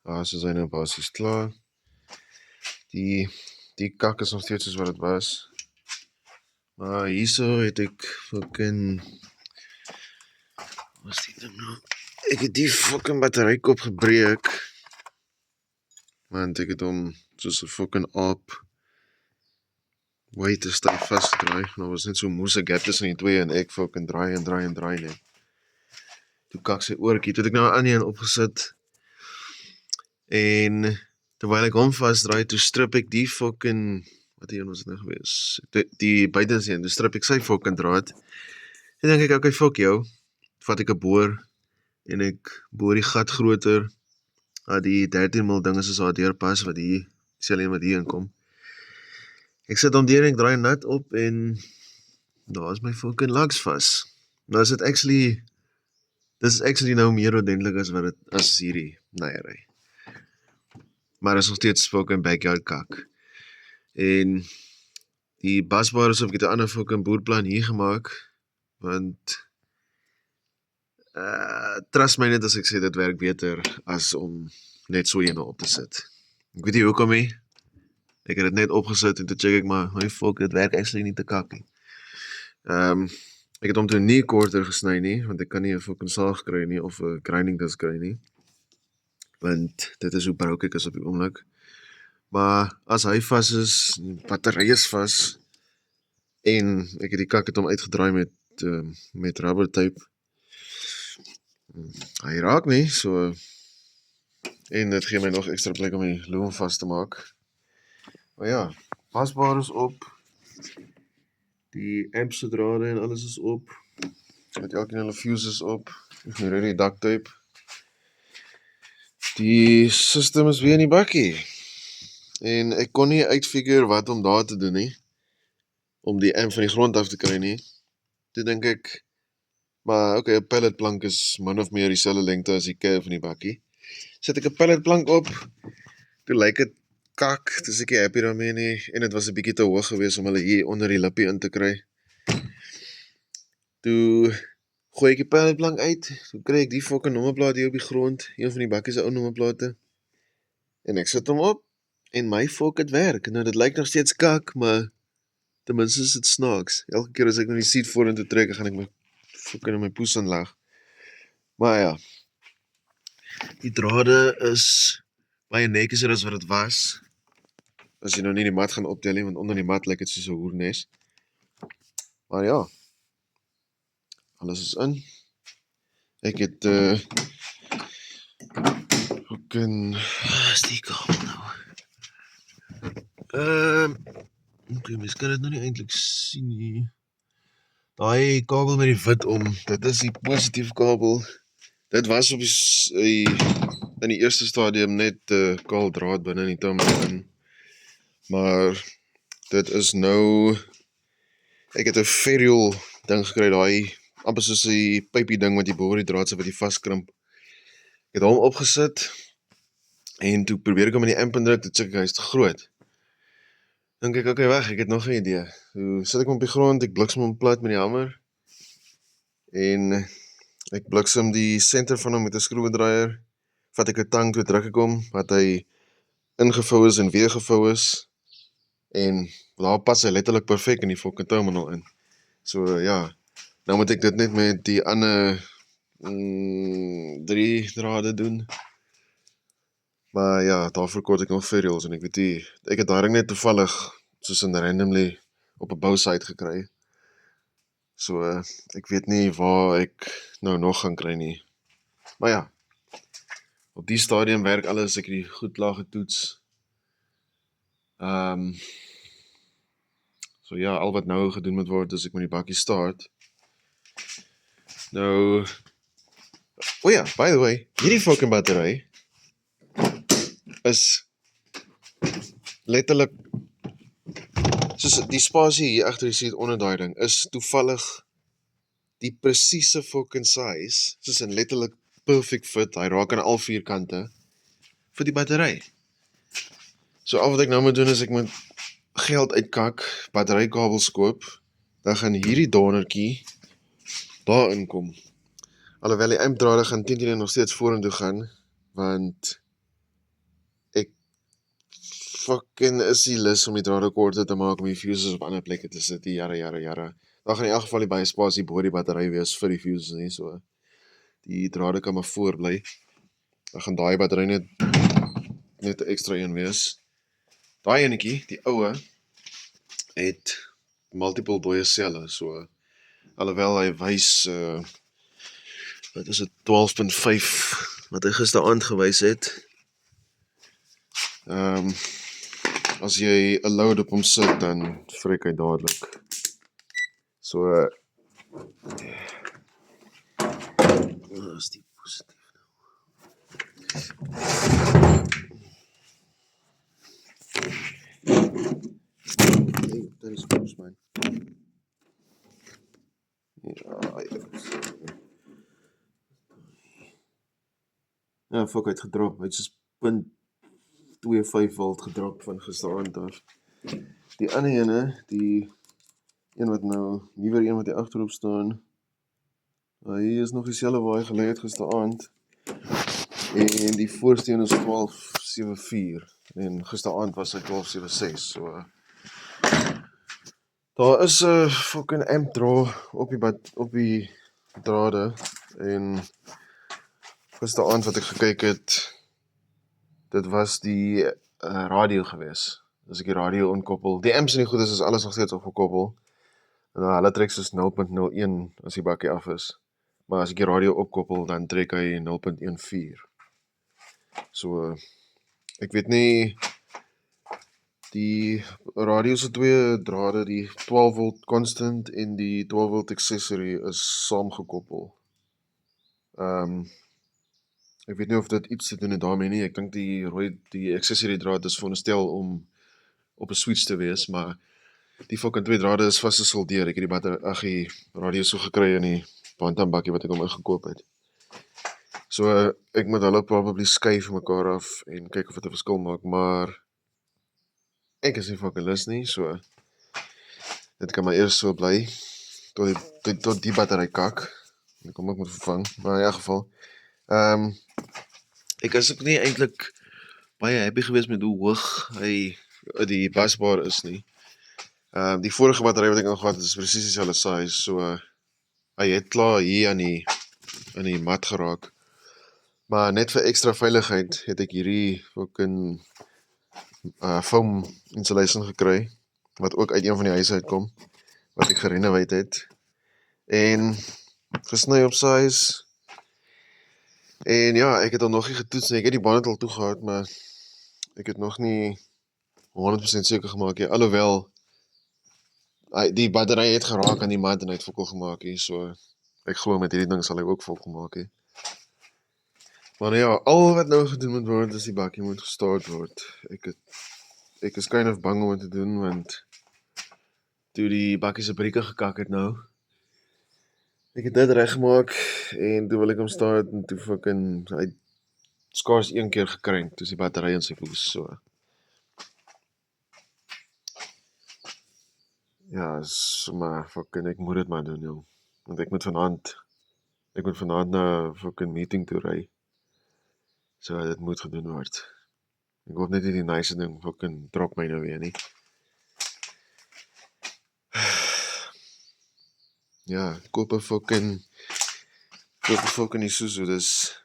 Basis is nou basies klaar. Die kak is nog steeds soos wat het was. Maar hierso het ek fucking... Wat is die ding nou? Ek het die fucking batterykop gebreek. Want ek het hom soos 'n fucking aap te styf vastgedraai. Nou was net so moes ek gap tussen die twee en ek fucking draai net. Toe kak sy oortjie, toe het ek nou aan een opgesit. En terwyl ek hom vastdraai, toe strip ek die fucking, wat hier was dit nou gewees? Die buitenste een, toe strip ek sy fucking draad. En dan denk ek, okay, fuck jou. Vat ek 'n boor en ek boor die gat groter. Die 13 mil ding is soos daar deurpas wat hier, dieselfde een wat hier inkom. Ek sit hom deur en ek draai nat op en daar is my fucking lugs vas. Nou is dit dis actually nou meer ordentlik as hierdie naiery. Maar is nog steeds fucking backyard kak. En die basbar is of ek het 'n ander fucking boerplan hier gemaak, want trust my net as ek sê dit werk beter as om net so ene op te sit. Ek weet nie hoekom nie. Ek het dit net opgesit en toe check ek maar, fuck, dit werk actually nie te kak nie. Ek het hom toe nie korter gesny nie, want ek kan nie 'n fucking saag kry nie, of 'n grinding disc kry nie. Want dit is hoe broke ek is op die oomblik. Maar as hy vas is, battery is vas, en ek het die kak het hom uitgedraai met rubber tape. Hy raak nie, so, en dit gee my nog extra plek om die loom vast te maak. Maar ja, pasbaar is op, die amp se drade en alles is op, met elkeen hulle fuses op, ignoreer die duct tape. Die system is weer in die bakkie, en ek kon nie uitfigure wat om daar te doen nie, om die amp van die grond af te kry nie. Toe dink ek, maar okay, 'n palletplank is min of meer dieselfde lengte as die kerf van die bakkie. Sit ek 'n palletplank op, toe lyk dit kak, toe is ek nie happy daarmee nie, en dit was 'n bietjie te hoog geweest om hulle hier onder die lippie in te kry. Toe gooi ek die palletplank uit, toe kry ek die fucking nommerplaat hier op die grond, een van die bakkie se ou nommerplate, en ek sit hom op, en my fuck het werk. Nou dit lyk nog steeds kak, maar ten minste is dit snaaks. Elke keer as ek nou die seat vorentoe trek, gaan ek my fucking in my poes inlag. Maar ja, die drade is baie netjieser as wat dit was. As jy nou nie die mat gaan optel nie, want onder die mat lyk dit soos 'n hoernes. Maar ja, alles is in. Ek het fucking, is die kabel nou? Okay, mens kan dit nou nie eintlik sien nie. Daai kabel met die wit om, dit is die positief kabel. Dit was op in die eerste stadium net kaal draad binne in die terminal in. Maar dit is nou, ek het 'n ferrule ding gekry, daai amper soos die pypie ding wat jy bo die draad sit wat jy vaskrimp. Ek het hom opgesit en toe probeer ek hom in die amp indruk, toe check ek hy is te groot. Dink ek, okay, wag, ek het nog 'n idee. Toe sit ek hom op die grond, ek bliksem hom plat met die hamer en ek bliksem die center van hom met 'n skroewedraaier. Vat ek 'n tang, toe druk ek hom, wat hy ingevou is en weer gevou is. En daar pas hy letterlik perfek in die fucking terminal in. So ja, nou moet ek dit net met die ander 3 drade doen. Maar ja, daarvoor kort ek nog ferrules en ek weet nie, ek het daai ding net toevallig soos in randomly op 'n bousite gekry. So ek weet nie waar ek nou nog gaan kry nie. Maar ja, op die stadium werk alles, ek het die goed laag getoets. So ja, al wat nou gedoen moet word, is ek moet die bakkie start. Nou, ja, by the way, hierdie fucking battery is letterlik, soos die spasie hier agter die seat onder daai ding, is toevallig die presiese fucking size, soos in letterlik perfect fit, hy raak aan al 4 kante, vir die battery. So al wat ek nou moet doen is ek moet geld uitkak, batterykabels koop, dan gaan hierdie dondertjie daar inkom. Alhoewel die ampdrade gaan teen nog steeds vorentoe gaan, want fucking is die lus om die drade korter te maak om die fuses op ander plekke te sit, die jare. Daar gaan in elk geval nie baie spasie bo die battery wees vir die fuses nie, so die drade kan maar voorbly. Dan gaan daai battery net 'n ekstra een wees. Daai enetjie, die oue, het multiple dooie selle, so alhoewel hy wys wat is dit 12.5 wat hy gisteraand gewys het. As jy 'n load op hom sit, dan vrek hy dadelik. So is die positief nou. Dit is goed, man. Ja, fuck, hy het gedrop. Hy het soos 0.25 volt gedrop van gisteraand af. Die ander ene, die een wat nou, liewer een wat hier agterop staan, hy is nog dieselfde waar hy gelê het gisteraand. En die voorste een is 12.74 en gisteraand was hy 12.76, so daar is 'n fucking amp draw op die drade en gisteraand wat ek gekyk het, dit was die radio gewees. As ek die radio onkoppel, die amps en die goedes is alles nog steeds opgekoppel. En hulle trek soos 0.01 as die bakkie af is. Maar as ek die radio opkoppel, dan trek hy 0.14. So, ek weet nie, die radio se twee drade, die 12 volt constant en die 12 volt accessory is saamgekoppel. Ek weet nie of dit iets te doen het daarmee nie. Ek dink die accessory draad is veronderstel om op 'n switch te wees, maar die fucking twee drade is vasgesoldeer. Ek het die radio so gekry in die bantaanbakkie wat ek hom ingekoop het. So ek moet hulle probably skei van mekaar af en kyk of dit 'n verskil maak, maar ek is nie fucking lus nie, so dit kan maar eers so bly tot die battery kak. Dan kom ek moet vervang, maar in elk geval ek is ook nie eintlik baie happy gewees met hoe hoog hy die busbar is nie. Die vorige battery wat ek nog gehad het is presies dieselfde size, so hy het klaar hier aan die mat geraak. Maar net vir ekstra veiligheid het ek hierdie fucking foam insulation gekry, wat ook uit een van die huise uitkom, wat ek gerenovate het. En gesny op size. En ja, ek het al nog nie getoets nie. Ek het die band al toegehad, maar ek het nog nie 100% seker gemaak nie. Alhoewel die battery het geraak aan die mat en hy het vokkel gemaak nie, so ek glo met hierdie ding sal hy ook vokkel maak nie. Maar ja, al wat nou gedoen moet word is die bakkie moet gestart word. Ek is kind of bang om dit te doen, want toe die bakkie se brieke gekak het nou, ek het dit reggemaak en toe wil ek hom start en toe fucking hy skaars een keer gekrenk, toe is die battery in sy poes, so. Ja, maar fucking ek moet dit maar doen, jong. Want ek moet vanaand na 'n fucking meeting toe ry. So dit moet gedoen word. Ek hoop net nie die nice ding fucking drop my nou weer nie. Ja, koop 'n fucking Isuzu, dis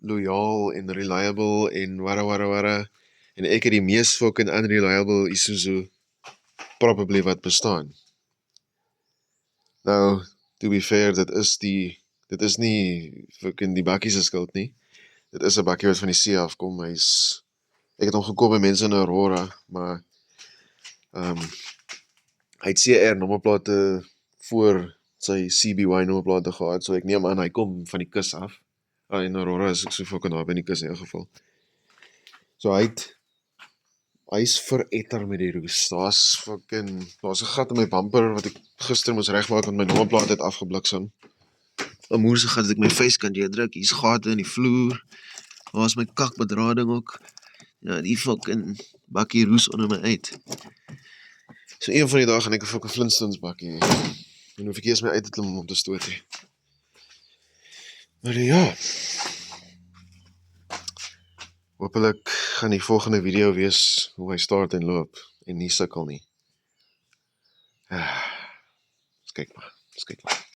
loyaal en reliable en wara. En ek het die mees fucking unreliable Isuzu probably wat bestaan. Nou, to be fair, dit is nie fucking die bakkie se skuld nie. Dit is 'n bakkie wat van die see afkom. Ek het hom gekoop by mense in Aurora, maar hy het CR nommerplate voor sy CBY nommerplate gehad, so ek neem aan hy kom van die kus af. En Aurora is ook so fucking naby die kus in elk geval. So hy is veretter met die roes. Daar's 'n gat in my bumper wat ek gister moes regmaak want my nommerplaat het afgebliksem. 'n moerse gat dat ek my facekant druk. Hier's gate in die vloer. Daar's my kakbedrading ook. Ja, die fucking bakkie roes onder my uit. So een van die dae gaan ek 'n fucking Flintstones bakkie hê. En hoef ek eers my uit te klim om te stoot hê. Maar ja. Hoopelik gaan die volgende video wees hoe hy start en loop en nie sukkel nie. Ons kyk maar.